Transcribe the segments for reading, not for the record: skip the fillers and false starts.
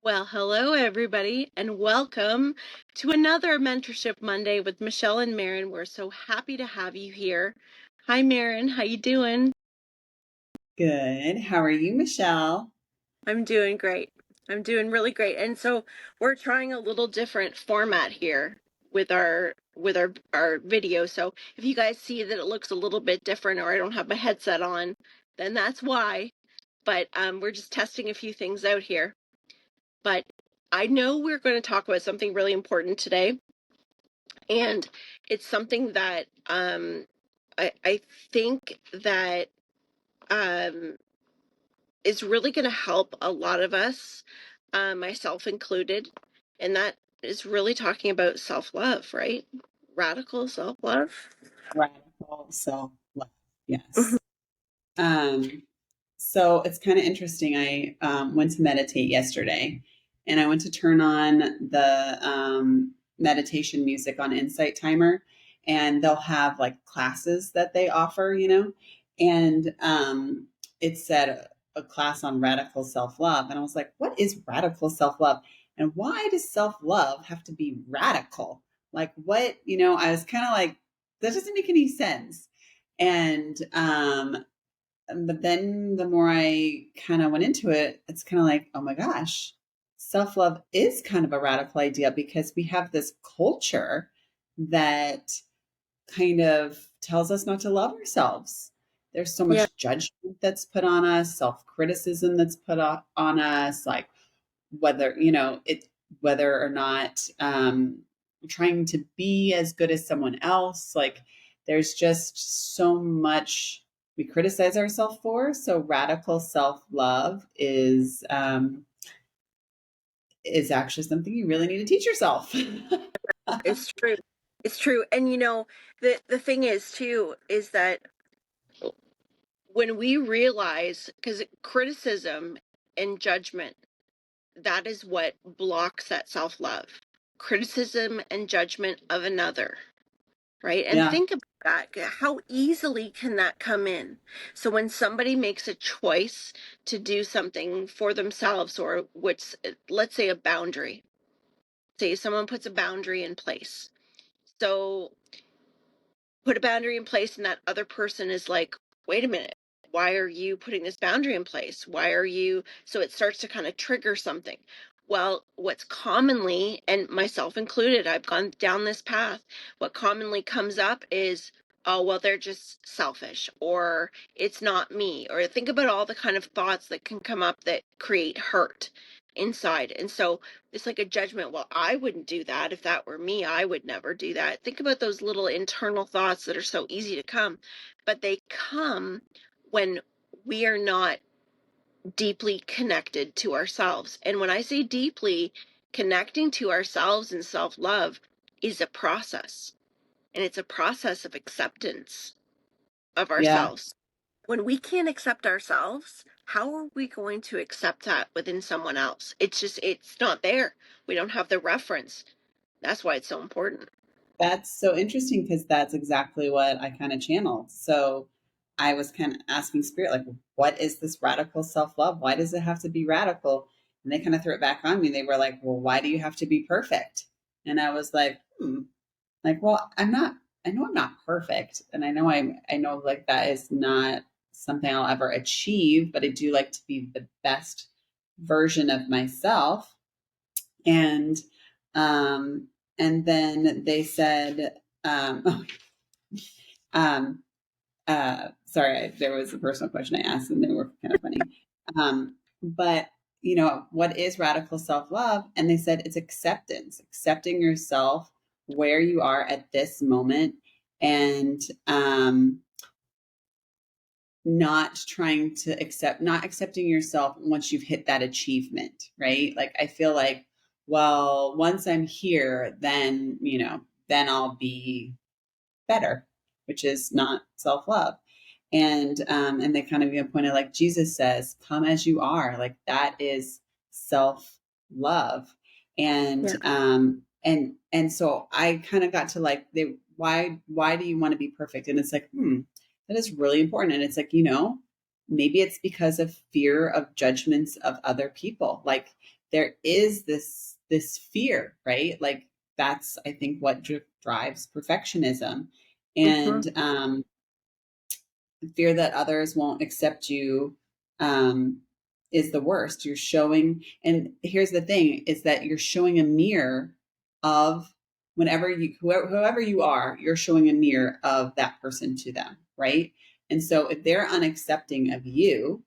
Well, hello everybody, and welcome to another Mentorship Monday with Michelle and Maren. We're so happy to have you here. Hi, Maren. How you doing? Good. How are you, Michelle? I'm doing great. I'm doing really great. And so we're trying a little different format here with our video. So if you guys see that it looks a little bit different or I don't have my headset on, then that's why. But we're just testing a few things out here. But I know we're going to talk about something really important today. And it's something that I think that um, is really going to help a lot of us, myself included. And that is really talking about self-love, right? Radical self-love. Radical self-love. Mhm. Yes. Um, so it's kind of interesting. I went to meditate yesterday and I went to turn on the meditation music on Insight Timer, and they'll have like classes that they offer, and it said a class on radical self-love. And I was like, what is radical self-love? And why does self-love have to be radical? Like what, I was kind of like, that doesn't make any sense. And but then the more I kind of went into it, it's kind of like, oh my gosh, self love is kind of a radical idea because we have this culture that kind of tells us not to love ourselves. There's so Yeah. much judgment that's put on us, self criticism that's put on us, like whether, whether or not trying to be as good as someone else. Like there's just so much we criticize ourselves for. So radical self-love is actually something you really need to teach yourself. It's true. It's true. And the thing is too, is that when we realize, because criticism and judgment, that is what blocks that self-love. Criticism and judgment of another, right? And Yeah. think about that. How easily can that come in? So when somebody makes a choice to do something for themselves, or what's, let's say, a boundary, say someone puts a boundary in place. So put a boundary in place and that other person is like, wait a minute, why are you putting this boundary in place? Why are you, so it starts to kind of trigger something. Well, what's commonly, and myself included, I've gone down this path, what commonly comes up is, oh well, they're just selfish, or it's not me, or think about all the kind of thoughts that can come up that create hurt inside. And so it's like a judgment. Well, I wouldn't do that. If that were me, I would never do that. Think about those little internal thoughts that are so easy to come, but they come when we are not deeply connected to ourselves. And when I say deeply, connecting to ourselves and self-love is a process. And it's a process of acceptance of Yeah. ourselves. When we can't accept ourselves, how are we going to accept that within someone else? It's not there. We don't have the reference. That's why it's so important. That's so interesting because that's exactly what I kind of channeled. So I was kind of asking spirit, like, what is this radical self love? Why does it have to be radical? And they kind of threw it back on me. They were like, well, why do you have to be perfect? And I was like, like, well, I'm not, I know I'm not perfect. And I know like that is not something I'll ever achieve, but I do like to be the best version of myself. And, um, and then they said, um, um, sorry, there was a personal question I asked and they were kind of funny. But what is radical self-love? And they said it's acceptance, accepting yourself where you are at this moment, and not trying to not accepting yourself once you've hit that achievement, right? Like I feel like, well, once I'm here, then, then I'll be better, which is not self-love. And they kind of pointed, like Jesus says, come as you are, like that is self-love. and Yeah. and so I kind of got to like, why do you want to be perfect? And it's like, that is really important. And it's like, maybe it's because of fear of judgments of other people. Like there is this fear, right? Like that's, I think, what drives perfectionism. Mm-hmm. And fear that others won't accept you um, is the worst. You're showing, and here's the thing: is that you're showing a mirror of whenever you, whoever you are, you're showing a mirror of that person to them, right? And so if they're unaccepting of you,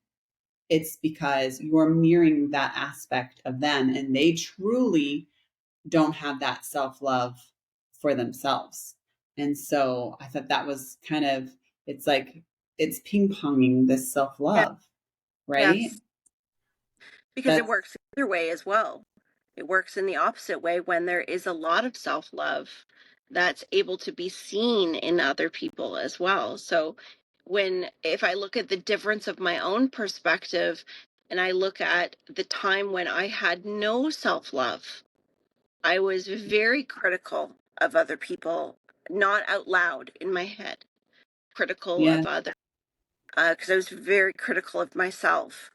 it's because you're mirroring that aspect of them, and they truly don't have that self love for themselves. And so I thought that was kind of, it's like, it's ping ponging this self Yeah. love, right? Yes. Because it That's, works the other way as well. It works in the opposite way when there is a lot of self love that's able to be seen in other people as well. So, if I look at the difference of my own perspective and I look at the time when I had no self love, I was very critical of other people, not out loud in my head, critical yeah, of others, because I was very critical of myself.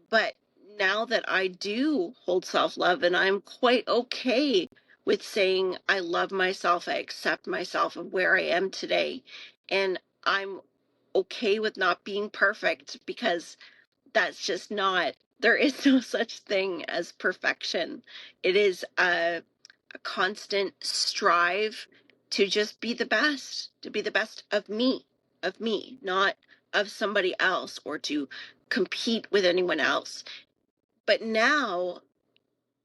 But now that I do hold self love and I'm quite okay with saying I love myself, I accept myself of where I am today, and I'm okay with not being perfect because that's just not, there is no such thing as perfection. It is a constant strive to just be the best, to be the best of me, not of somebody else or to compete with anyone else. But now,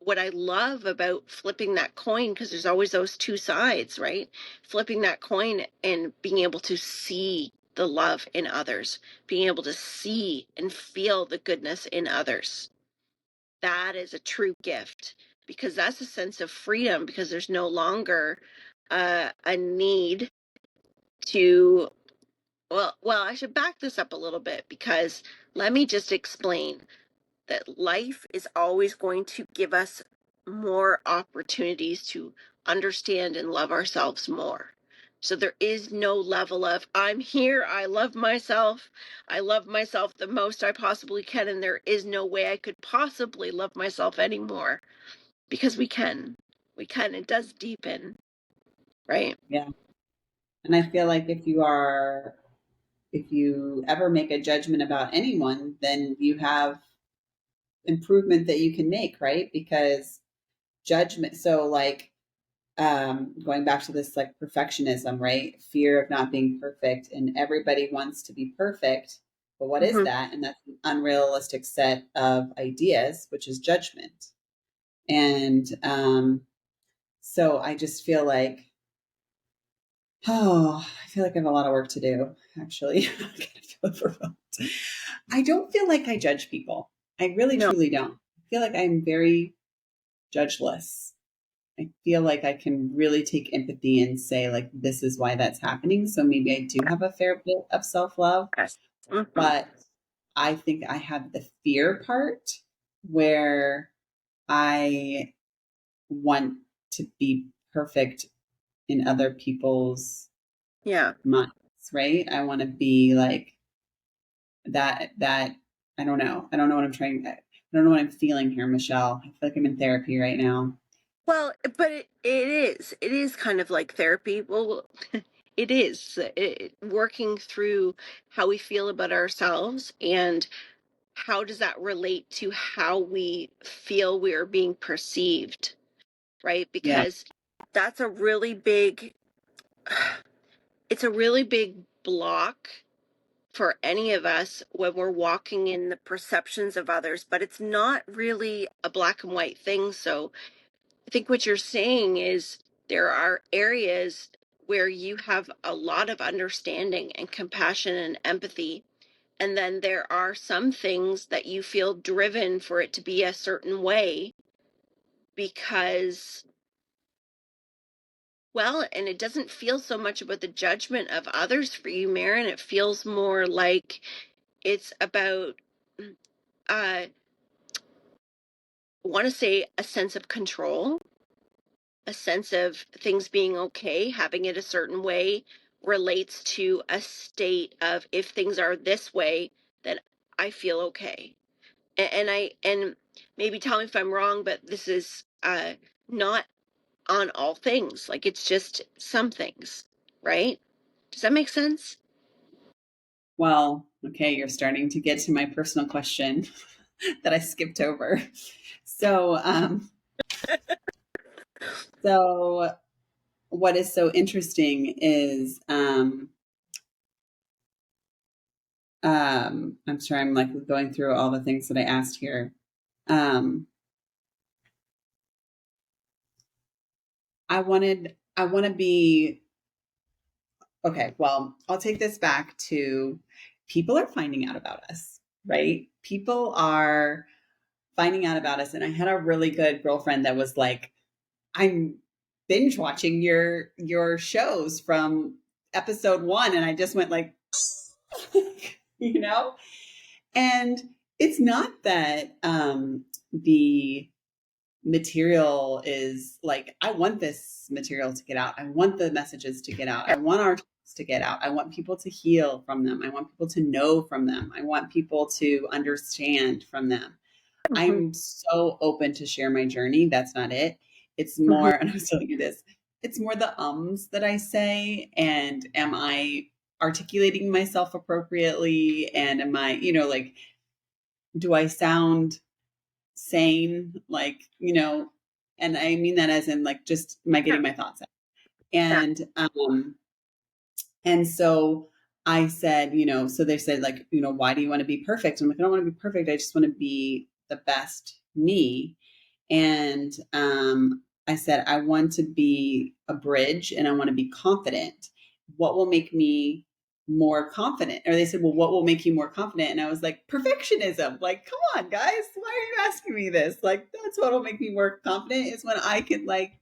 what I love about flipping that coin, because there's always those two sides, right? Flipping that coin and being able to see the love in others, being able to see and feel the goodness in others. That is a true gift because that's a sense of freedom because there's no longer a need to, well, I should back this up a little bit because let me just explain that life is always going to give us more opportunities to understand and love ourselves more. So there is no level of, I'm here, I love myself the most I possibly can, and there is no way I could possibly love myself anymore because we can. We can. It does deepen, right? yeah. And I feel like if you ever make a judgment about anyone, then you have improvement that you can make, right? Because judgment, so like, going back to this like perfectionism, right? Fear of not being perfect, and everybody wants to be perfect. But what is Mm-hmm. that? And that's an unrealistic set of ideas, which is judgment. And so I just feel like, oh, I feel like I have a lot of work to do, actually. I kind of feel overwhelmed. I don't feel like I judge people. I really, No. truly don't. I feel like I'm very judgeless. I feel like I can really take empathy and say, like, this is why that's happening. So maybe I do have a fair bit of self love, Yes. Mm-hmm. but I think I have the fear part where I want to be perfect in other people's Yeah. minds, right? I want to be like that. I don't know. I don't know what I'm trying. I don't know what I'm feeling here, Michelle. I feel like I'm in therapy right now. Well, but it is. It is kind of like therapy. Well, it is working through how we feel about ourselves and how does that relate to how we feel we are being perceived, right? Yeah. Because that's a really big, it's a really big block for any of us when we're walking in the perceptions of others, but it's not really a black and white thing. So I think what you're saying is there are areas where you have a lot of understanding and compassion and empathy. And then there are some things that you feel driven for it to be a certain way because, well, and it doesn't feel so much about the judgment of others for you, Maren. It feels more like it's about, I want to say, a sense of control, a sense of things being okay, having it a certain way relates to a state of if things are this way, then I feel okay. And maybe tell me if I'm wrong, but this is not on all things. Like it's just some things, right? Does that make sense? Well, okay, you're starting to get to my personal question that I skipped over. So, so what is so interesting is, I'm sorry, I'm like going through all the things that I asked here. Um, I want to be, okay, well, I'll take this back to people are finding out about us, right? People are finding out about us. And I had a really good girlfriend that was like, I'm binge watching your shows from episode 1. And I just went like, you know? And it's not that the material is like, I want this material to get out. I want the messages to get out. I want our talks to get out. I want people to heal from them. I want people to know from them. I want people to understand from them. Mm-hmm. I'm so open to share my journey. That's not it. It's Mm-hmm. more, and I was telling you this, it's more the ums that I say. And am I articulating myself appropriately? And am I, like, do I sound sane? Like, and I mean that as in like, just am I Yeah. getting my thoughts out? Yeah. And so I said, so they said, like, why do you want to be perfect? I'm like, I don't want to be perfect. I just want to be the best me. And I said, I want to be a bridge and I want to be confident. What will make me more confident? Or they said, well, what will make you more confident? And I was like, perfectionism. Like, come on, guys. Why are you asking me this? Like, that's what will make me more confident is when I could, like,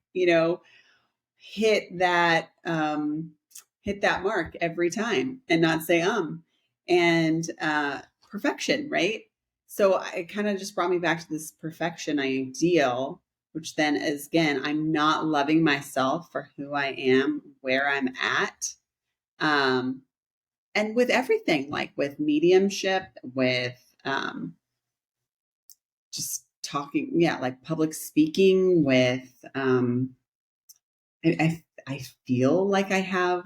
hit that hit that mark every time and not say and perfection, right? So it kind of just brought me back to this perfection ideal, which then is, again, I'm not loving myself for who I am, where I'm at, um and with everything, like with mediumship, with just talking, yeah, like public speaking, with I feel like I have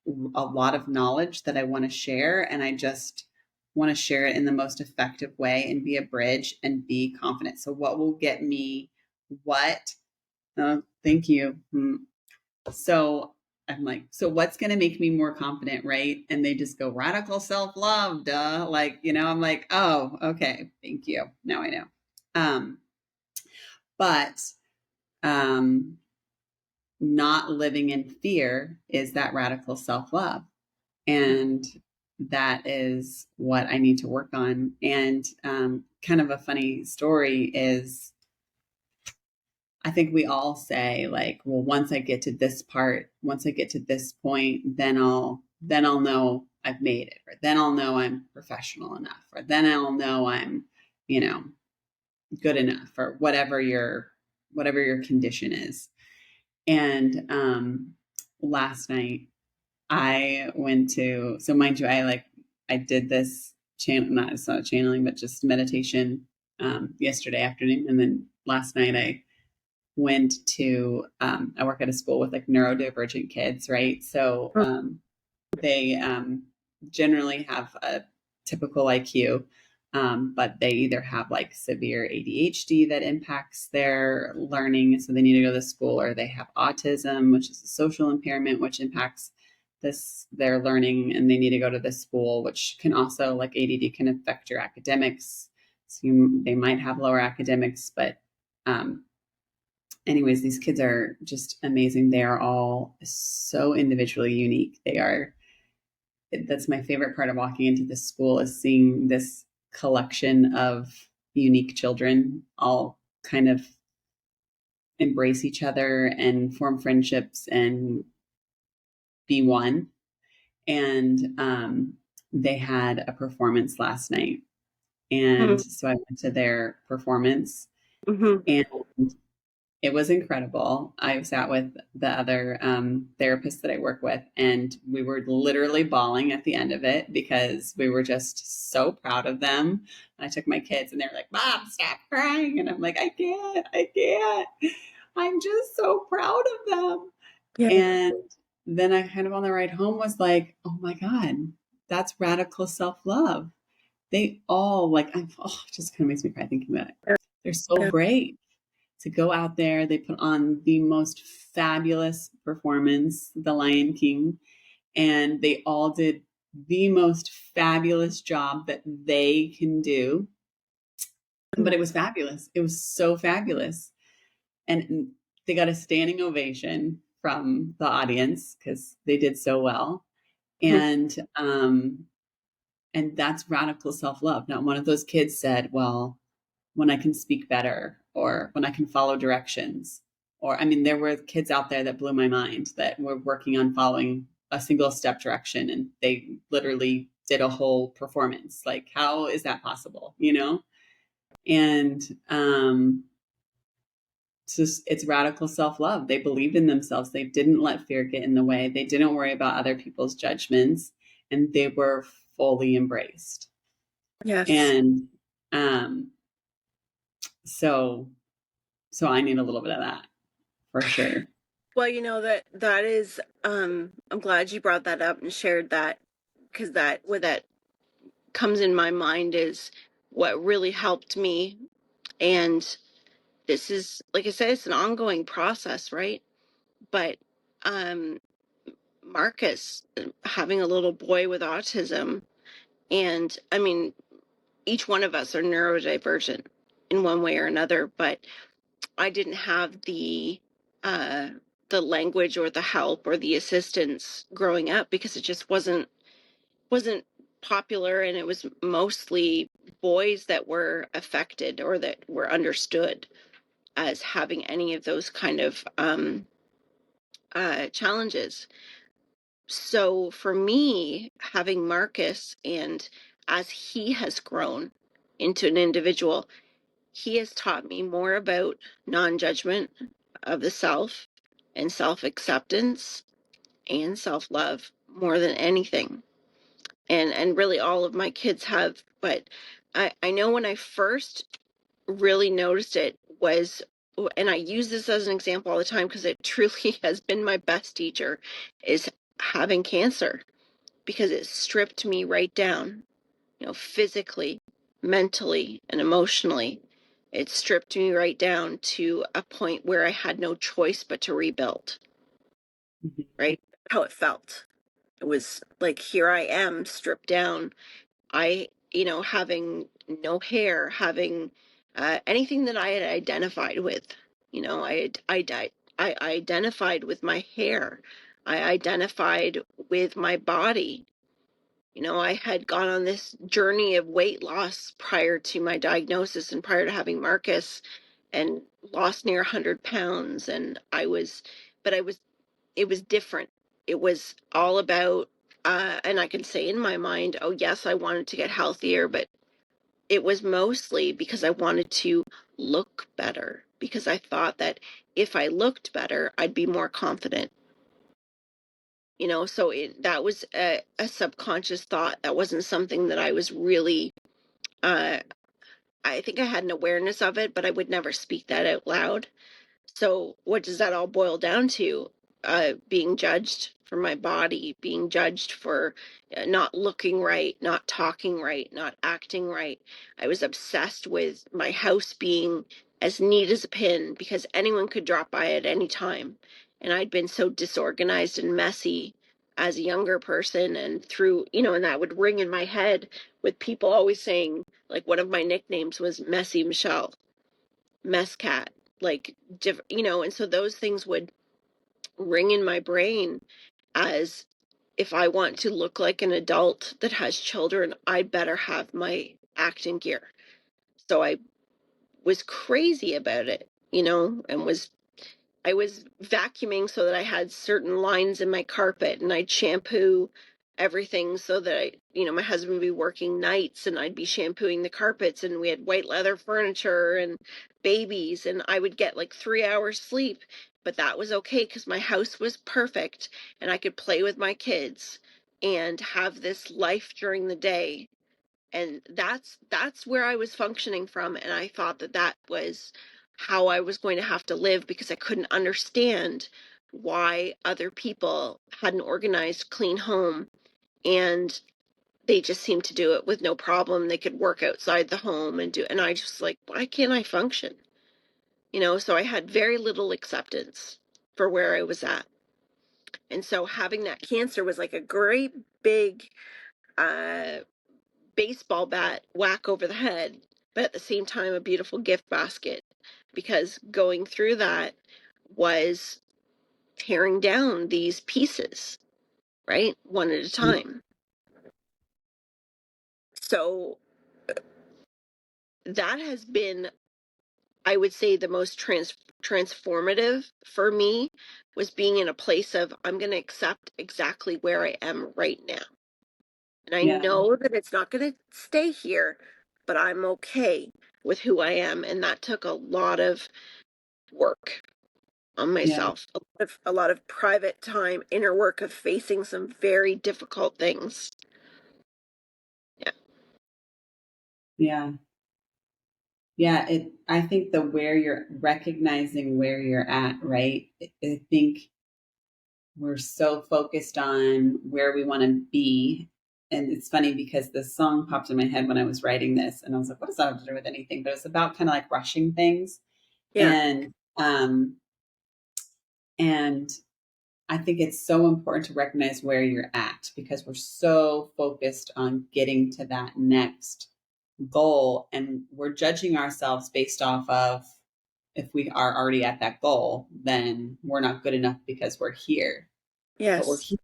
a lot of knowledge that I want to share, and I just want to share it in the most effective way and be a bridge and be confident. So, what will get me what? Thank you. So, I'm like, so what's going to make me more confident, right? And they just go radical self love, duh. Like, I'm like, oh, okay, thank you. Now I know. Um, but um, not living in fear is that radical self love. And that is what I need to work on. And kind of a funny story is I think we all say, like, well, once I get to this part, once I get to this point, then I'll know I've made it, or then I'll know I'm professional enough, or then I'll know I'm, you know, good enough, or whatever your condition is. And last night I went to, so mind you, I did this channel, not, it's not channeling, but just meditation yesterday afternoon. And then last night I went to, I work at a school with like neurodivergent kids, right? So they generally have a typical IQ, but they either have like severe ADHD that impacts their learning, so they need to go to school, or they have autism, which is a social impairment, which impacts their learning, and they need to go to this school, which can also, like ADD, can affect your academics. So they might have lower academics, but anyways, these kids are just amazing. They are all so individually unique. That's my favorite part of walking into this school, is seeing this collection of unique children all kind of embrace each other and form friendships and be one. And they had a performance last night. And Mm-hmm. so I went to their performance, Mm-hmm. and It was incredible. I sat with the other therapists that I work with, and we were literally bawling at the end of it because we were just so proud of them. I took my kids, and they were like, "Mom, stop crying," and I'm like, I can't. I'm just so proud of them. Yeah. And then I kind of on the ride home was like, "Oh my God, that's radical self love." They all like, it just kind of makes me cry thinking about it. They're so Yeah. brave to go out there. They put on the most fabulous performance, The Lion King, and they all did the most fabulous job that they can do. But it was fabulous. It was so fabulous. And they got a standing ovation from the audience because they did so well. Mhm. And that's radical self-love. Not one of those kids said, well, when I can speak better or when I can follow directions. Or, I mean, there were kids out there that blew my mind that were working on following a single step direction and they literally did a whole performance. Like, how is that possible? You know? And it's radical self love. They believed in themselves. They didn't let fear get in the way. They didn't worry about other people's judgments and they were fully embraced. Yes. And um, so, so I need a little bit of that for sure. Well, that is I'm glad you brought that up and shared that, because that what that comes in my mind is what really helped me. And this is, like I said, it's an ongoing process, right? But um Marcus, having a little boy with autism, and I mean, each one of us are neurodivergent in one way or another, but I didn't have uh the language or the help or the assistance growing up because it just wasn't popular, and it was mostly boys that were affected or that were understood as having any of those kind of challenges. So for me, having Marcus, and as he has grown into an individual, he has taught me more about non-judgment of the self and self-acceptance and self-love more than anything. And really all of my kids have, but I know when I first really noticed it was, and I use this as an example all the time because it truly has been my best teacher, is having cancer, because it stripped me right down, physically, mentally, and emotionally. It stripped me right down to a point where I had no choice but to rebuild, Mhm. right? How it felt. It was like, here I am stripped down. Having no hair, having anything that I had identified with. I identified with my hair. I identified with my body. I had gone on this journey of weight loss prior to my diagnosis and prior to having Marcus, and lost near 100 pounds. And it was different. It was all about, and I can say in my mind, oh, yes, I wanted to get healthier, but it was mostly because I wanted to look better, because I thought that if I looked better, I'd be more confident. So that was a subconscious thought. That wasn't something that I was really, uh, I think I had an awareness of it, but I would never speak that out loud. So what does that all boil down to? Being judged for my body, being judged for not looking right, not talking right, not acting right. I was obsessed with my house being as neat as a pin because anyone could drop by at any time. And I'd been so disorganized and messy as a younger person, and and that would ring in my head with people always saying, like, one of my nicknames was Messy Michelle, Mess Cat, like, and so those things would ring in my brain as, if I want to look like an adult that has children, I better have my acting gear. So I was crazy about it, and I was vacuuming so that I had certain lines in my carpet, and I'd shampoo everything so that my husband would be working nights and I'd be shampooing the carpets, and we had white leather furniture and babies, and I would get like 3 hours sleep. But that was okay because my house was perfect and I could play with my kids and have this life during the day. And that's where I was functioning from, and I thought that that was how I was going to have to live, because I couldn't understand why other people had an organized clean home and they just seemed to do it with no problem. They could work outside the home and I just like, why can't I function? So I had very little acceptance for where I was at. And so having that cancer was like a great big uh baseball bat whack over the head, but at the same time, a beautiful gift basket, because going through that was tearing down these pieces, right? One at a time. So that has been, I would say, the most transformative for me, was being in a place of, I'm going to accept exactly where I am right now. And I Yeah. know that it's not going to stay here, but I'm okay with who I am. And that took a lot of work on Yeah. myself, a lot of private time, inner work of facing some very difficult things. Yeah. Yeah. Yeah. I think the where you're recognizing where you're at, right? I think we're so focused on where we want to be. And it's funny because this song popped in my head when I was writing this, and I was like, what does that have to do with anything? But it's about kind of like rushing things. Yeah. And and I think it's so important to recognize where you're at, because we're so focused on getting to that next goal, and we're judging ourselves based off of, if we are already at that goal, then we're not good enough because we're here. But we're Yes. here,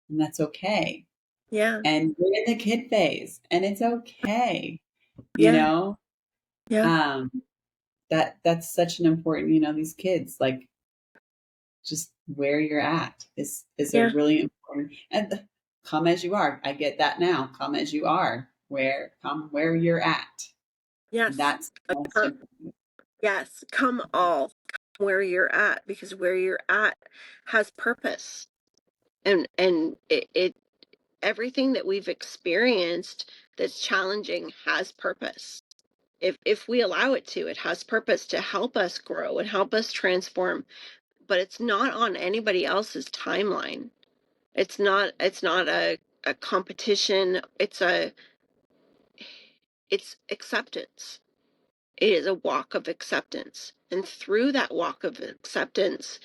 and that's okay. Yeah. And we're in the kid phase, and it's okay. You Yeah. know, Yeah. um, that's such an important. These kids, like, just where you're at is a Yeah. really important. And come as you are. I get that now. Come as you are. Come where you're at. Yes. That's the most Come, important. yes. Come all. Come where you're at, because where you're at has purpose. And it everything that we've experienced that's challenging has purpose. If we allow it to, it has purpose to help us grow and help us transform. But it's not on anybody else's timeline. It's not a competition. It's acceptance. It is a walk of acceptance. And through that walk of acceptance,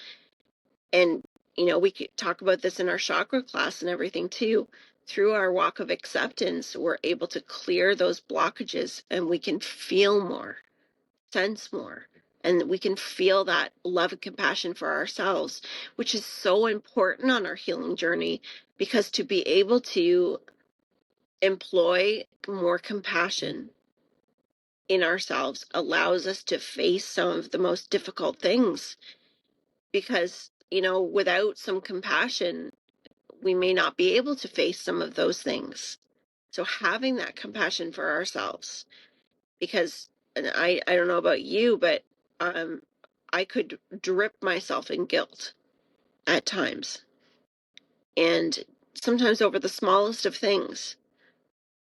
and we could talk about this in our chakra class and everything too. Through our walk of acceptance, we're able to clear those blockages, and we can feel more, sense more, and we can feel that love and compassion for ourselves, which is so important on our healing journey, because to be able to employ more compassion in ourselves allows us to face some of the most difficult things, because without some compassion we may not be able to face some of those things. So having that compassion for ourselves, because, and I don't know about you, but um I could drip myself in guilt at times, and sometimes over the smallest of things.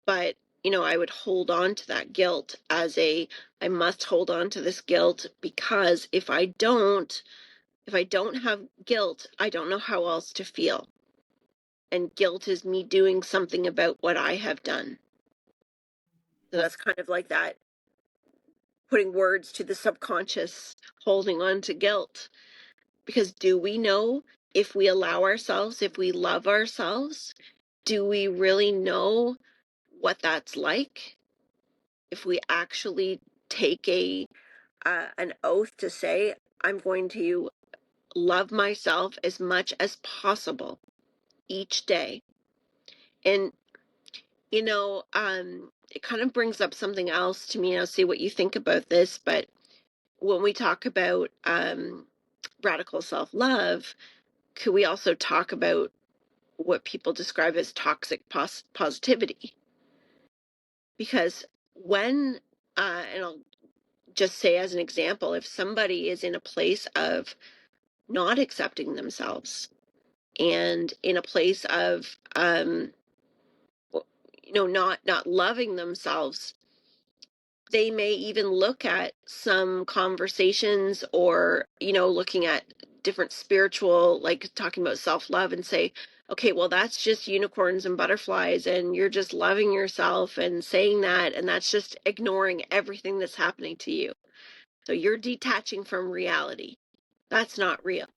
But I would hold on to that guilt as I must hold on to this guilt, because if I don't have guilt, I don't know how else to feel. And guilt is me doing something about what I have done. So that's kind of like that, putting words to the subconscious, holding on to guilt. Because do we know, if we allow ourselves, if we love ourselves, do we really know what that's like? If we actually take an oath to say, I'm going to love myself as much as possible each day. And it kind of brings up something else to me. I'll see what you think about this. But when we talk about radical self love, could we also talk about what people describe as toxic positivity. Because when, and I'll just say as an example, if somebody is in a place of not accepting themselves and in a place of, not loving themselves, they may even look at some conversations or, looking at different spiritual, like talking about self-love, and say, okay, well, that's just unicorns and butterflies, and you're just loving yourself and saying that, and that's just ignoring everything that's happening to you. So you're detaching from reality. That's not real.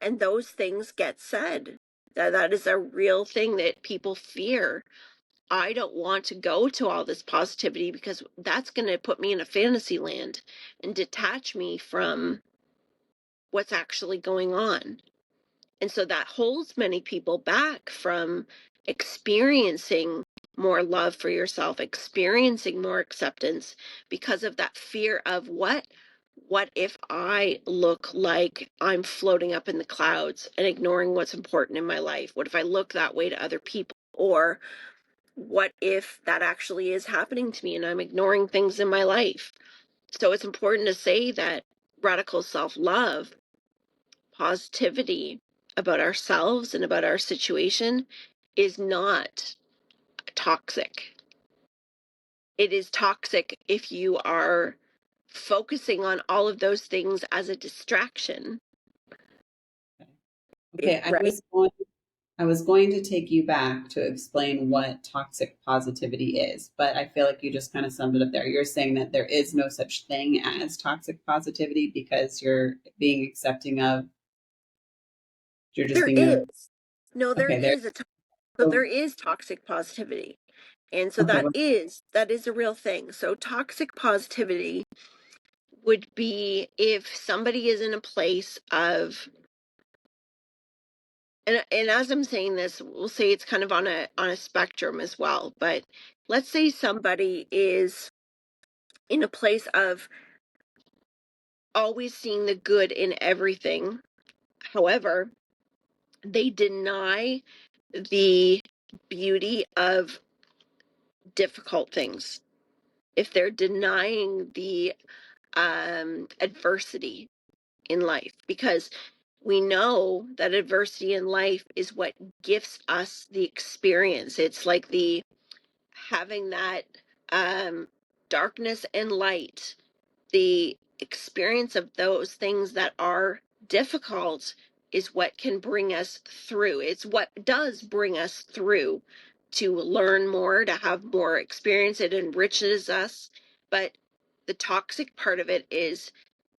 And those things get said. That is a real thing that people fear. I don't want to go to all this positivity because that's going to put me in a fantasy land and detach me from what's actually going on. And so that holds many people back from experiencing more love for yourself, experiencing more acceptance, because of that fear of what if I look like I'm floating up in the clouds and ignoring what's important in my life? What if I look that way to other people? Or what if that actually is happening to me and I'm ignoring things in my life? So it's important to say that radical self-love, positivity about ourselves and about our situation, is not toxic. It is toxic if you are focusing on all of those things as a distraction. Okay, Right? I was going to take you back to explain what toxic positivity is, but I feel like you just kind of summed it up there. You're saying that there is no such thing as toxic positivity because you're being accepting of, you're just There being there. is. No, there Okay, there. is so So, there is toxic positivity. And so okay, that is a real thing. So toxic positivity would be if somebody is in a place of, and as I'm saying this, we'll say it's kind of on a spectrum as well, but let's say somebody is in a place of always seeing the good in everything. However, they deny the beauty of difficult things. If they're denying the adversity in life, because we know that adversity in life is what gifts us the experience. It's like the having that um, darkness and light, the experience of those things that are difficult is what can bring us through. It's what does bring us through to learn more, to have more experience. It enriches us. But the toxic part of it is,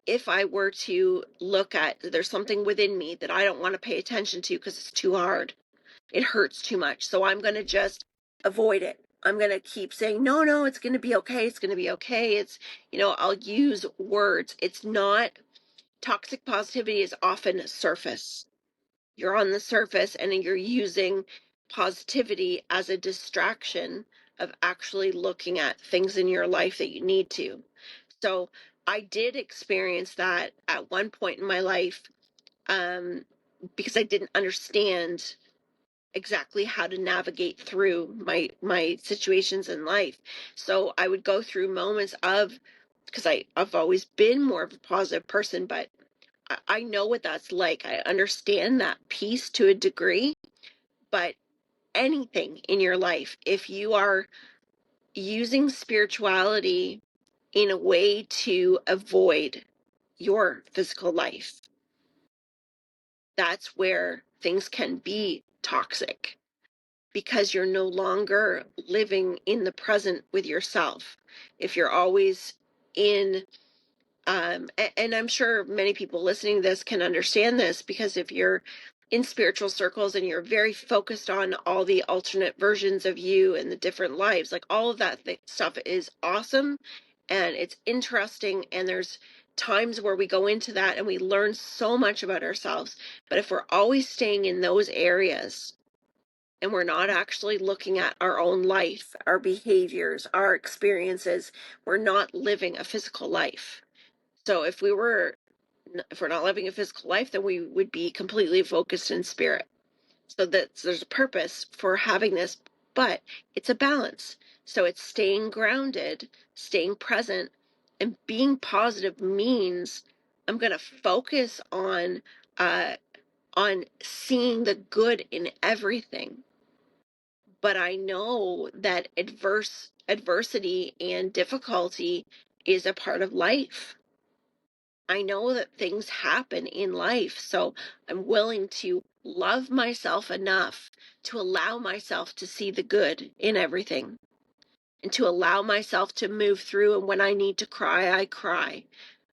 if I were to look at, there's something within me that I don't want to pay attention to because it's too hard, it hurts too much. So I'm going to just avoid it. I'm going to keep saying, no, no, it's going to be okay. It's going to be okay. I'll use words. It's not, toxic positivity is often surface. You're on the surface and you're using positivity as a distraction of actually looking at things in your life that you need to. So I did experience that at one point in my life, um, because I didn't understand exactly how to navigate through my situations in life. So I would go through moments of, because I've always been more of a positive person, but I know what that's like. I understand that piece to a degree, but anything in your life, if you are using spirituality in a way to avoid your physical life, that's where things can be toxic, because you're no longer living in the present with yourself. If you're always in, and I'm sure many people listening to this can understand this, because if you're in spiritual circles and you're very focused on all the alternate versions of you and the different lives, like all of that stuff is awesome and it's interesting. And there's times where we go into that and we learn so much about ourselves. But if we're always staying in those areas, and we're not actually looking at our own life, our behaviors, our experiences, we're not living a physical life. So if we're not living a physical life, then we would be completely focused in spirit. So that there's a purpose for having this, but it's a balance. So it's staying grounded, staying present, and being positive means I'm going to focus on seeing the good in everything. But I know that adversity and difficulty is a part of life. I know that things happen in life, so I'm willing to love myself enough to allow myself to see the good in everything and to allow myself to move through. And when I need to cry, I cry.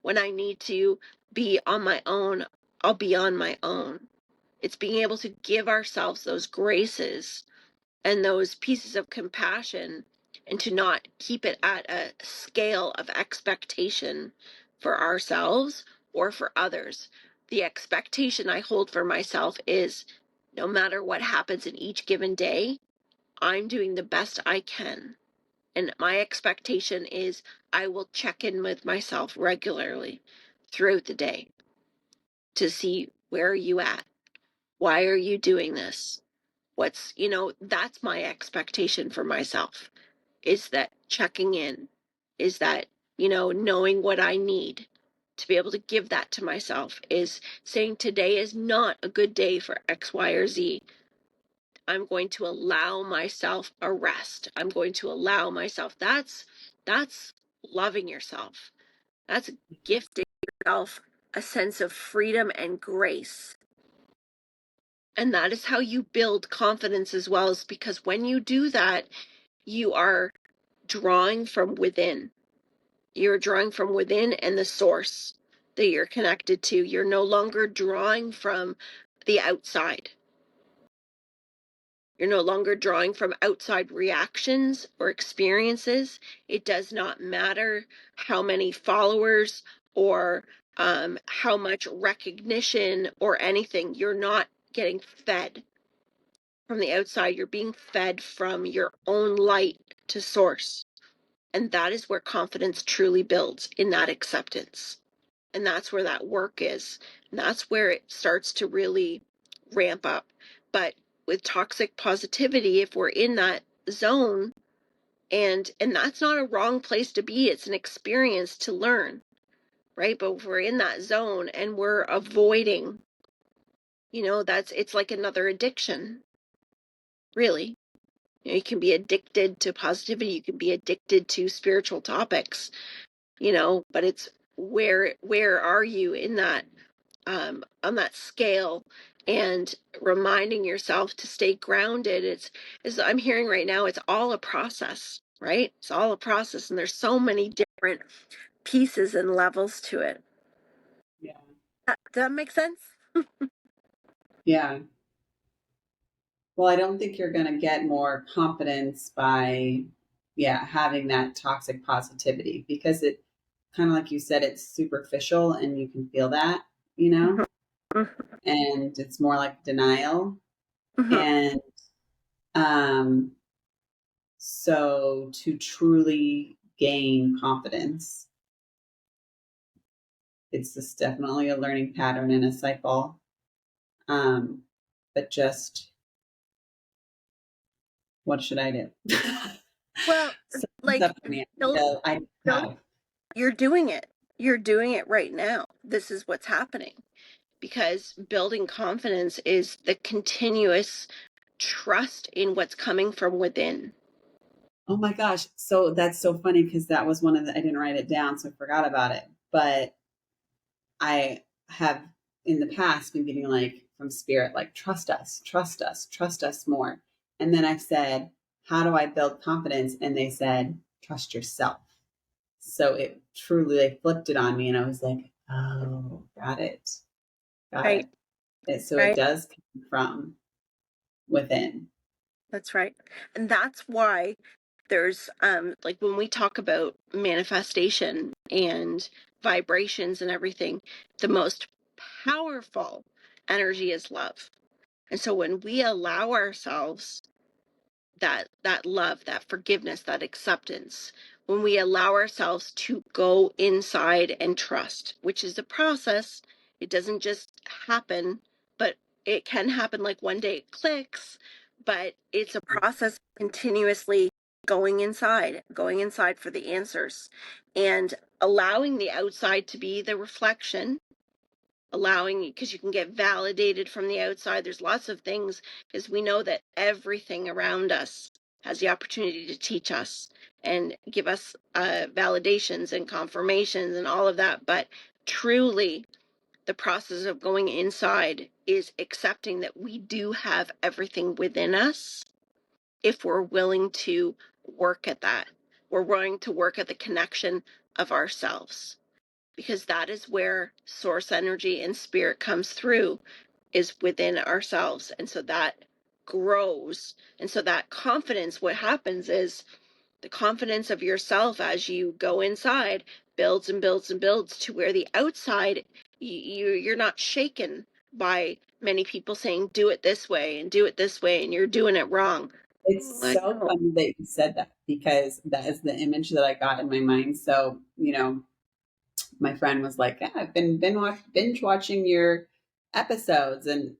When I need to be on my own, I'll be on my own. It's being able to give ourselves those graces and those pieces of compassion and to not keep it at a scale of expectation for ourselves or for others. The expectation I hold for myself is no matter what happens in each given day, I'm doing the best I can. And my expectation is I will check in with myself regularly throughout the day to see where are you at? Why are you doing this? That's my expectation for myself, is that checking in, is that, knowing what I need to be able to give that to myself, is saying today is not a good day for X, Y, or Z. I'm going to allow myself a rest. I'm going to allow myself. That's loving yourself. That's gifting yourself a sense of freedom and grace. And that is how you build confidence as well, is because when you do that, you are drawing from within. You're drawing from within and the source that you're connected to. You're no longer drawing from the outside. You're no longer drawing from outside reactions or experiences. It does not matter how many followers or how much recognition or anything. You're not getting fed from the outside. You're being fed from your own light to source. And that is where confidence truly builds, in that acceptance. And that's where that work is. And that's where it starts to really ramp up. But with toxic positivity, if we're in that zone, and that's not a wrong place to be, it's an experience to learn, right? But if we're in that zone and we're avoiding, it's like another addiction, really. You can be addicted to positivity, you can be addicted to spiritual topics, but it's where are you in that, on that scale, and reminding yourself to stay grounded. As I'm hearing right now, it's all a process, right? It's all a process, and there's so many different pieces and levels to it. Yeah. Does that make sense? Yeah. Well, I don't think you're going to get more confidence by, yeah, having that toxic positivity, because it kind of, like you said, it's superficial and you can feel that, you know, Mm-hmm. and it's more like denial. Mm-hmm. And um, so to truly gain confidence, it's just definitely a learning pattern and a cycle. Um, but just what should I do? Well, Something's like up to me. Bill, I Bill, have. you're doing it. You're doing it right now. This is what's happening, because building confidence is the continuous trust in what's coming from within. Oh my gosh. So that's so funny, because that was one of the, I didn't write it down, so I forgot about it. But I have in the past been getting like from spirit, like, trust us, trust us, trust us more. And then I said, how do I build confidence? And they said, trust yourself. So it truly, they flipped it on me, and I was like, oh, got it. Got Right, it. So it right. does come from within. That's right. And that's why there's like when we talk about manifestation and vibrations and everything, the most powerful energy is love. And so when we allow ourselves that love, that forgiveness, that acceptance, when we allow ourselves to go inside and trust, which is a process, it doesn't just happen, but it can happen like one day it clicks, but it's a process continuously going inside for the answers, and allowing the outside to be the reflection, allowing, because you can get validated from the outside. There's lots of things, because we know that everything around us has the opportunity to teach us and give us validations and confirmations and all of that. But truly, the process of going inside is accepting that we do have everything within us if we're willing to work at that. We're willing to work at the connection of ourselves, because that is where source energy and spirit comes through, is within ourselves. And so that grows. And so that confidence, what happens is the confidence of yourself as you go inside builds and builds and builds to where the outside, you're not shaken by many people saying, do it this way and do it this way, and you're doing it wrong. It's I so know. funny that you said that because that is the image that I got in my mind. So, my friend was like, "Yeah, I've been binge watching your episodes, and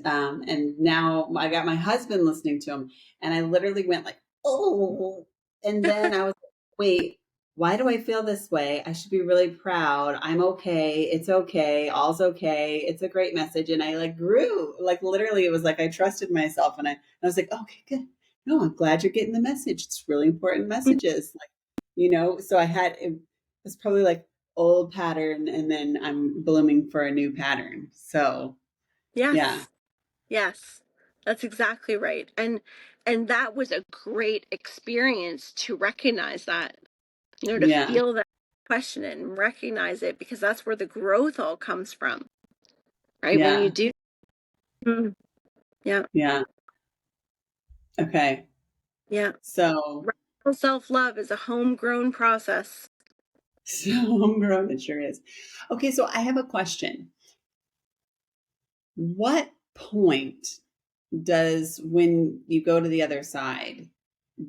now I got my husband listening to them." And I literally went like, "Oh!" And then I was like, "Wait, why do I feel this way? I should be really proud. I'm okay. It's okay. All's okay. It's a great message." And I like grew, like literally, it was like I trusted myself, and I was like, "Okay, good. No, I'm glad you're getting the message. It's really important messages." Like, so it was probably like old pattern and then I'm blooming for a new pattern. So, yeah. Yes. Yes, that's exactly right. And that was a great experience to recognize that, to Yeah. feel that, question it and recognize it, because that's where the growth all comes from, right? When you Yeah. do. Mm, yeah, Yeah. Okay. yeah. So, Radical self-love is a homegrown process. so homegrown, it sure is. Okay. So I have a question. What point does, when you go to the other side,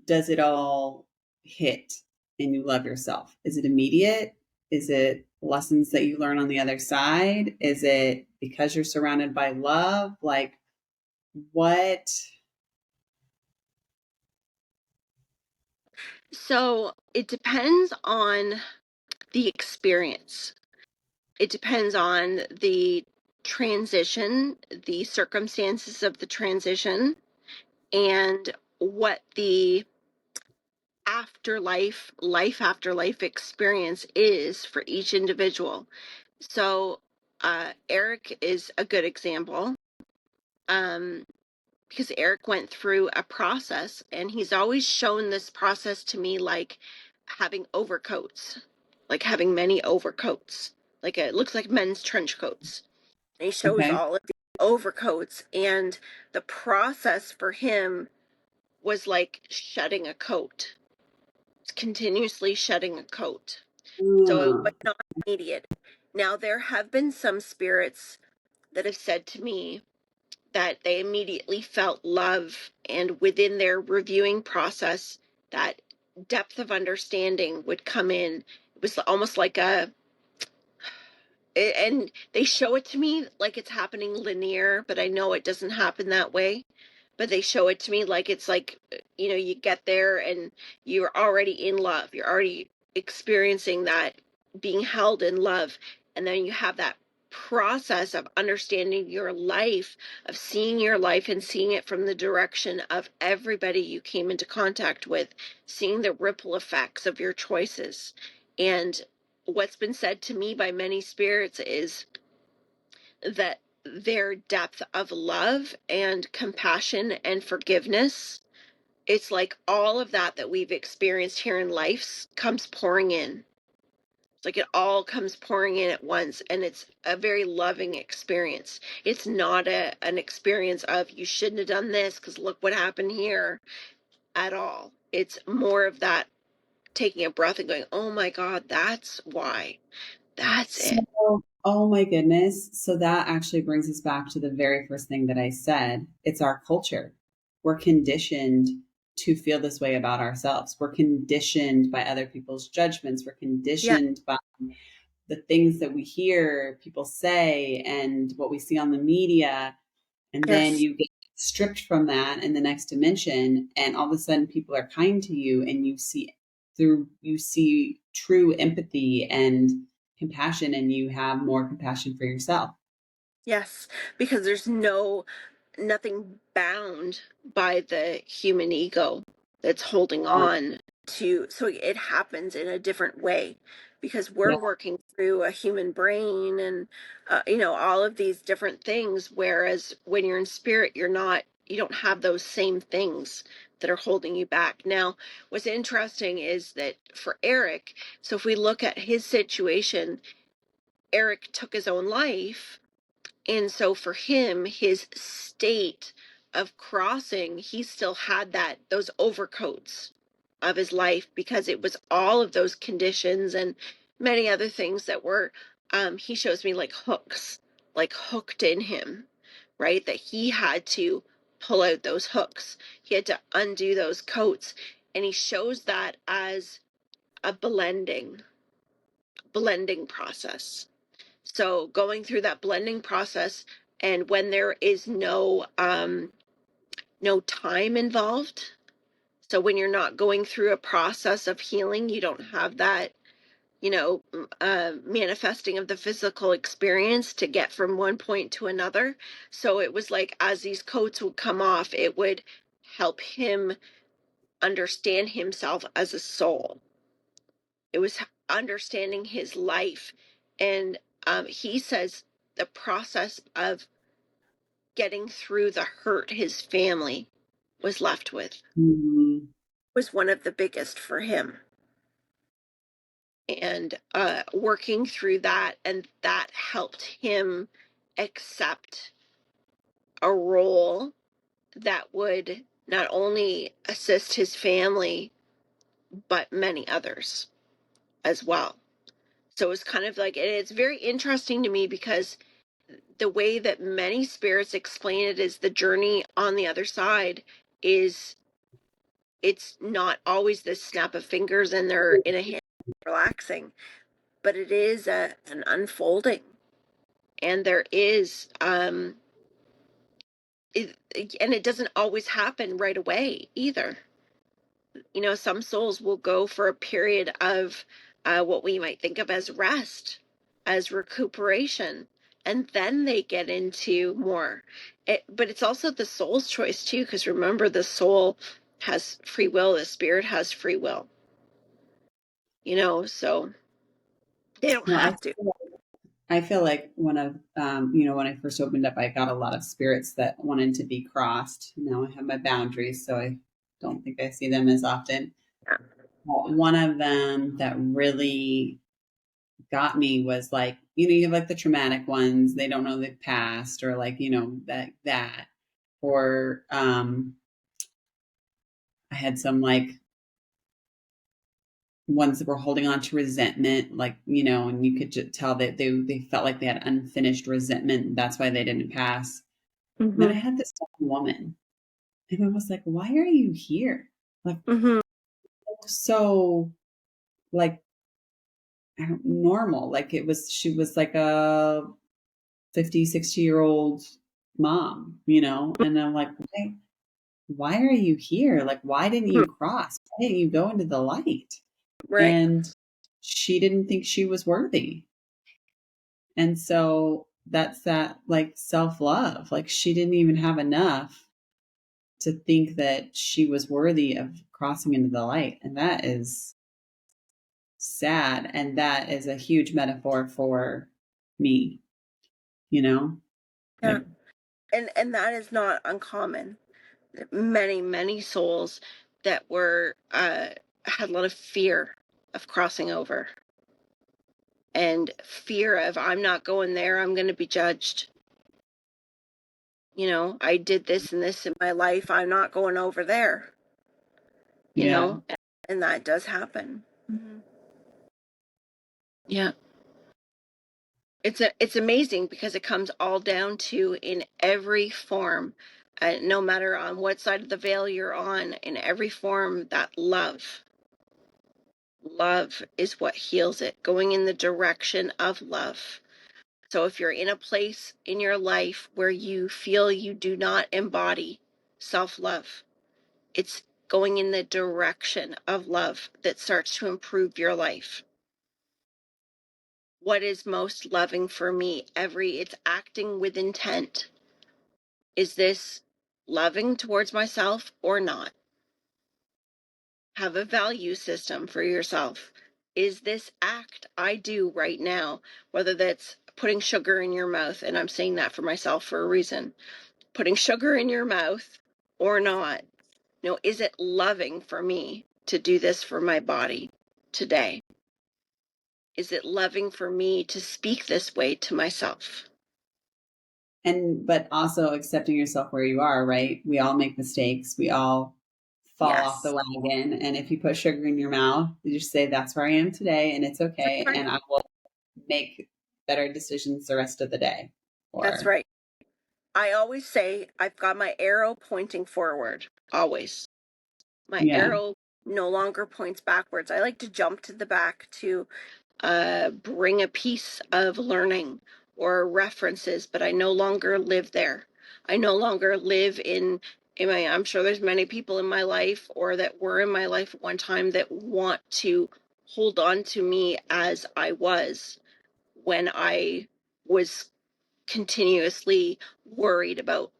does it all hit and you love yourself? Is it immediate? Is it lessons that you learn on the other side? Is it because you're surrounded by love? Like, what? So it depends on the experience. It depends on the transition, the circumstances of the transition, and what the life after life experience is for each individual. So, Eric is a good example, um, because Eric went through a process, and he's always shown this process to me like having overcoats, like having many overcoats, like it looks like men's trench coats. And he shows Okay. all of the overcoats, and the process for him was like shedding a coat. It's continuously shedding a coat. So it was Mm, not immediate. Now, there have been some spirits that have said to me that they immediately felt love, and within their reviewing process, that depth of understanding would come in. It was almost like and they show it to me like it's happening linear, but I know it doesn't happen that way. But they show it to me like it's like, you get there and you're already in love. You're already experiencing that, being held in love. And then you have that process of understanding your life, of seeing your life and seeing it from the direction of everybody you came into contact with, seeing the ripple effects of your choices. And what's been said to me by many spirits is that their depth of love and compassion and forgiveness, it's like all of that we've experienced here in life comes pouring in. It's like it all comes pouring in at once, and it's a very loving experience. It's not an experience of you shouldn't have done this because look what happened here at all. It's more of that taking a breath and going, oh my God, that's why. That's so, it. oh my goodness. So that actually brings us back to the very first thing that I said. It's our culture. We're conditioned to feel this way about ourselves. We're conditioned by other people's judgments. We're Yeah. conditioned by the things that we hear people say and what we see on the media. And then Yes. you get stripped from that in the next dimension, and all of a sudden people are kind to you, and you see true empathy and compassion, and you have more compassion for yourself. Yes, because there's nothing bound by the human ego that's holding Yeah. on to, so it happens in a different way because we're Yeah. working through a human brain and all of these different things, whereas when you're in spirit you don't have those same things that are holding you back. Now, what's interesting is that for Eric, so if we look at his situation, Eric took his own life, and so for him, his state of crossing, he still had those overcoats of his life because it was all of those conditions and many other things that were, he shows me like hooks, like hooked in him, right? That he had to pull out those hooks. He had to undo those coats. And he shows that as a blending process. So going through that blending process, and when there is no time involved, so when you're not going through a process of healing, you don't have that manifesting of the physical experience to get from one point to another. So it was like as these coats would come off, it would help him understand himself as a soul. It was understanding his life. And he says the process of getting through the hurt his family was left with Mhm. was one of the biggest for him. And working through that, and that helped him accept a role that would not only assist his family, but many others as well. So it's kind of like, it's very interesting to me because the way that many spirits explain it is the journey on the other side is, it's not always this snap of fingers and they're in a hand relaxing, but it is an unfolding, and there is and it doesn't always happen right away either. Some souls will go for a period of what we might think of as rest, as recuperation, and then they get into more. But it's also the soul's choice too, because remember, the soul has free will, the spirit has free will, so they don't Well, have to. I feel like when I first opened up, I got a lot of spirits that wanted to be crossed. Now I have my boundaries, so I don't think I see them as often. Yeah. One of them that really got me was like, you have like the traumatic ones, they don't know the past, or like, that. Or I had some like ones that were holding on to resentment, like, and you could just tell that they felt like they had unfinished resentment. That's why they didn't pass. And then I Mm-hmm. had this woman, and I was like, why are you here? Like, Mm-hmm. so, like, I don't normal. Like, she was like a 50, 60-year-old mom, and I'm like, why are you here? Like, why didn't you cross? Why didn't you go into the light? Right. And she didn't think she was worthy. And so that's that like self love. Like, she didn't even have enough to think that she was worthy of crossing into the light. And that is sad. And that is a huge metaphor for me, Yeah. like, And that is not uncommon. Many souls that were had a lot of fear of crossing over, and fear of, I'm not going there, I'm going to be judged. I did this and this in my life, I'm not going over there. you yeah, know and that does happen. Hmm. Yeah. It's amazing because it comes all down to, in every form, no matter on what side of the veil you're on, in every form, that love is what heals it, going in the direction of love. So if you're in a place in your life where you feel you do not embody self-love, it's going in the direction of love that starts to improve your life. What is most loving for me? It's acting with intent. Is this loving towards myself or not? Have a value system for yourself. Is this act I do right now, whether that's putting sugar in your mouth, and I'm saying that for myself for a reason, putting sugar in your mouth or not? Is it loving for me to do this for my body today? Is it loving for me to speak this way to myself? But also accepting yourself where you are, right? We all make mistakes. We all fall off the Yes. wagon. And if you put sugar in your mouth, you just say, that's where I am today and it's okay. Right. And I will make better decisions the rest of the day. That's Or, right. I always say I've got my arrow pointing forward, always. My yeah. arrow no longer points backwards. I like to jump to the back to bring a piece of learning or references, but I no longer live there. I no longer live I'm sure there's many people in my life or that were in my life at one time that want to hold on to me as I was when I was continuously worried about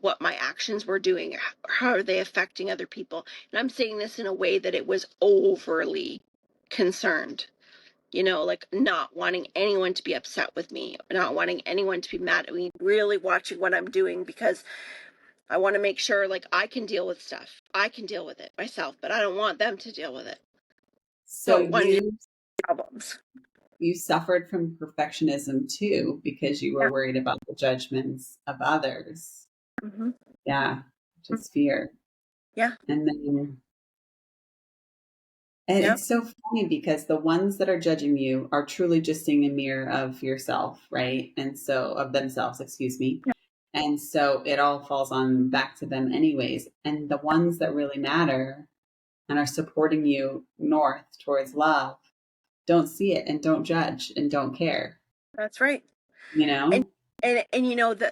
what my actions were doing, how are they affecting other people. And I'm saying this in a way that it was overly concerned, like not wanting anyone to be upset with me, not wanting anyone to be mad at me, really watching what I'm doing because I want to make sure like I can deal with stuff. I can deal with it myself, but I don't want them to deal with it. So Don't want any you problems. you suffered from perfectionism too because you Yeah. were worried about the judgments of others. Mm-hmm. Yeah, just fear. Yeah. And then and Yeah. it's so funny because the ones that are judging you are truly just seeing a mirror of yourself, right? And so of themselves, excuse me. And so it all falls on back to them anyways. And the ones that really matter and are supporting you north towards love don't see it and don't judge and don't care, That's right. you and know? and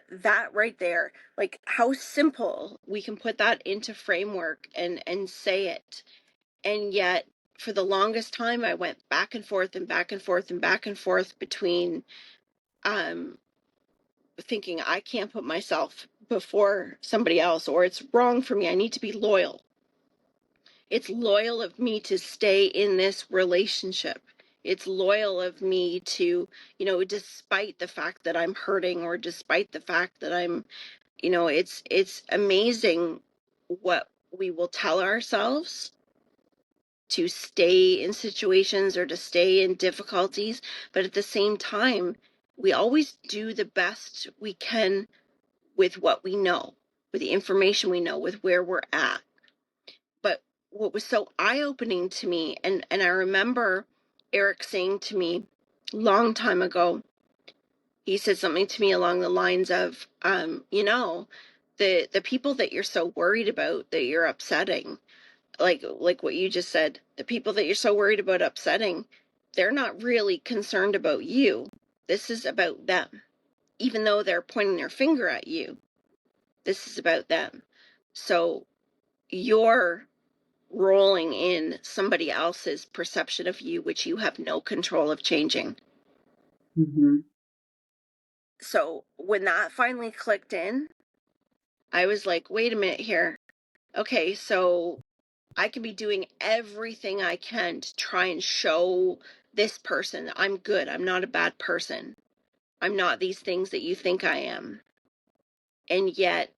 that right there, like how simple we can put that into framework and say it. And yet for the longest time I went back and forth and back and forth and back and forth between um thinking I can't put myself before somebody else, or it's wrong for me, I need to be loyal. It's loyal of me to stay in this relationship. It's loyal of me to, despite the fact that I'm hurting, or despite the fact that it's amazing what we will tell ourselves to stay in situations or to stay in difficulties. But at the same time, we always do the best we can with what we know, with the information we know, with where we're at. But what was so eye-opening to me, and I remember Eric saying to me a long time ago, he said something to me along the lines of, the people that you're so worried about, that you're upsetting, like what you just said, the people that you're so worried about upsetting, they're not really concerned about you. This is about them. Even though they're pointing their finger at you, this is about them. So you're rolling in somebody else's perception of you, which you have no control of changing. Mm-hmm. So when that finally clicked in, I was like, wait a minute here. Okay, so I can be doing everything I can to try and show this person I'm good. I'm not a bad person. I'm not these things that you think I am. And yet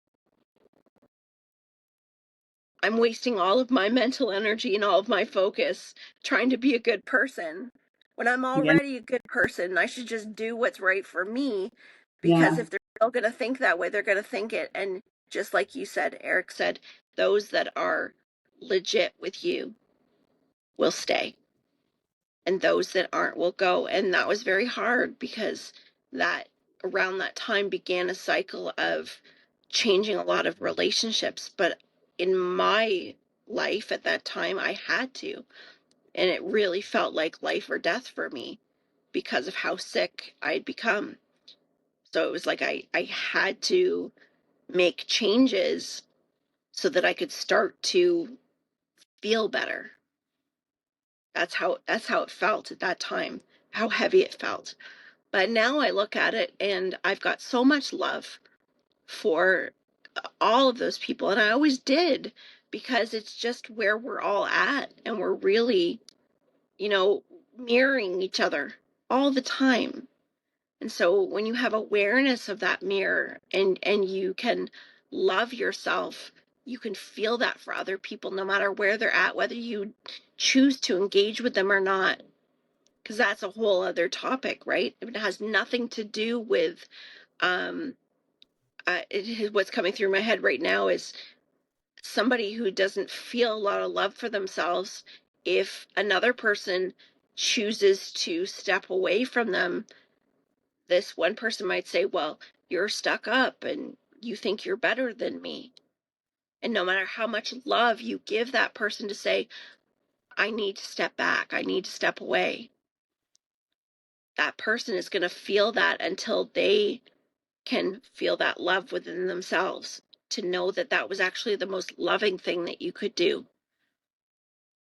I'm wasting all of my mental energy and all of my focus trying to be a good person when I'm Yeah. already a good person. I should just do what's right for me, because Yeah. if they're still going to think that way, they're going to think it. And just like you said, Eric said, those that are legit with you will stay, and those that aren't will go. And that was very hard because that around that time began a cycle of changing a lot of relationships. But in my life at that time, I had to. And it really felt like life or death for me because of how sick I'd become. So it was like I had to make changes so that I could start to feel better. That's how it felt at that time, how heavy it felt. But now I look at it and I've got so much love for all of those people, and I always did, because it's just where we're all at, and we're really, you know, mirroring each other all the time. And so when you have awareness of that mirror, and you can love yourself, you can feel that for other people no matter where they're at, whether you choose to engage with them or not, because that's a whole other topic, right? It has nothing to do with um what's coming through my head right now is somebody who doesn't feel a lot of love for themselves. If another person chooses to step away from them, this one person might say, well, you're stuck up and you think you're better than me. And no matter how much love you give that person to say, I need to step back, I need to step away, that person is going to feel that until they can feel that love within themselves, to know that that was actually the most loving thing that you could do.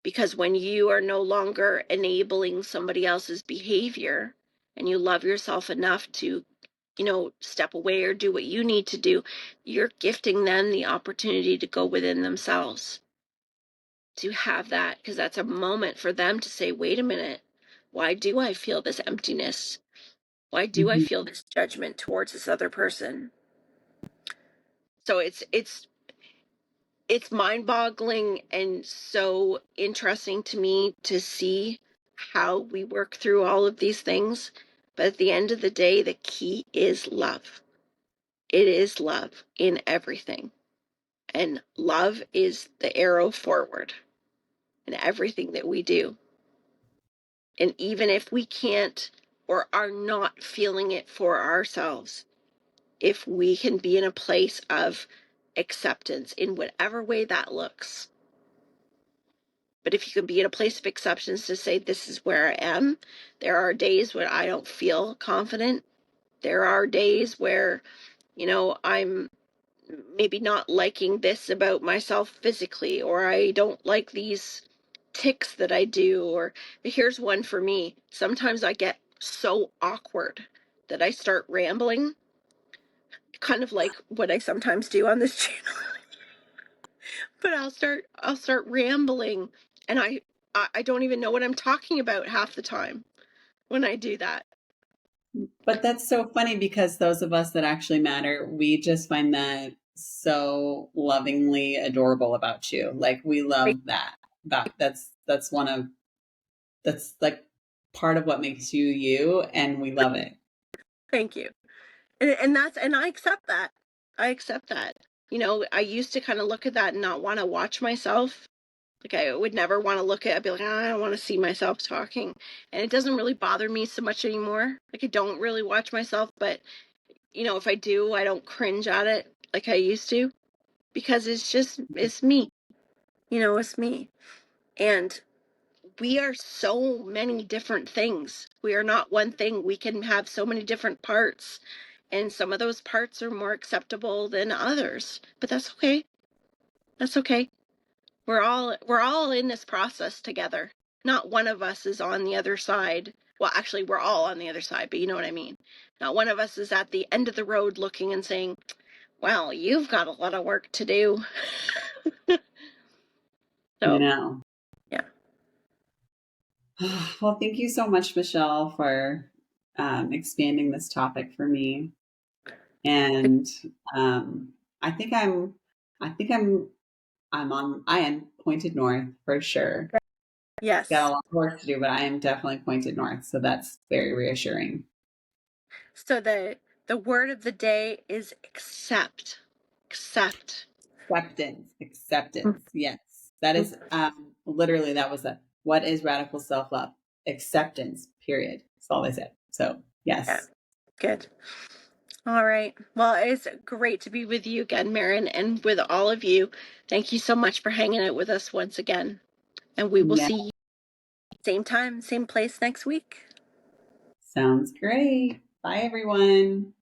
Because when you are no longer enabling somebody else's behavior and you love yourself enough to, step away or do what you need to do, you're gifting them the opportunity to go within themselves, to have that, because that's a moment for them to say, wait a minute, why do I feel this emptiness? Why do I Mhm. feel this judgment towards this other person? So it's mind-boggling and so interesting to me to see how we work through all of these things. But at the end of the day, the key is love. It is love in everything. And love is the arrow forward in everything that we do. And even if we can't or are not feeling it for ourselves, if we can be in a place of acceptance in whatever way that looks. But if you can be in a place of acceptance to say, this is where I am, there are days when I don't feel confident. There are days where, I'm maybe not liking this about myself physically, or I don't like these tics that I do. Or here's one for me. Sometimes I get so awkward that I start rambling, kind of like what I sometimes do on this channel. But I'll start rambling, and I don't even know what I'm talking about half the time when I do that. But that's so funny because those of us that actually matter, we just find that so lovingly adorable about you. Like we love that. That's one of that's like part of what makes you you, and we love it. Thank you. And I accept that. I accept that. I used to kind of look at that and not want to watch myself. Like I would never want to look at it. I'd be like, I don't want to see myself talking. And it doesn't really bother me so much anymore. Like I don't really watch myself, but if I do, I don't cringe at it like I used to, because it's me. It's me. And we are so many different things. We are not one thing. We can have so many different parts, and some of those parts are more acceptable than others. But that's okay. That's okay. We're all in this process together. Not one of us is on the other side. Well, actually, we're all on the other side, but you know what I mean. Not one of us is at the end of the road looking and saying, "Well, you've got a lot of work to do." You So, know. yeah. Well, thank you so much, Michelle, for expanding this topic for me. And um, I think I'm, I think I am pointed north for sure. Got a Yes. lot of work to do, but I am definitely pointed north. So that's very reassuring. So the word of the day is accept. Accept. Acceptance. Yes. That is literally, that was what is radical self love? Acceptance, period. That's all they said. So, Yeah. yes. Good. All right. Well, it's great to be with you again, Maren, and with all of you. Thank you so much for hanging out with us once again. And we will Yeah. see you same time, same place next week. Sounds great. Bye, everyone.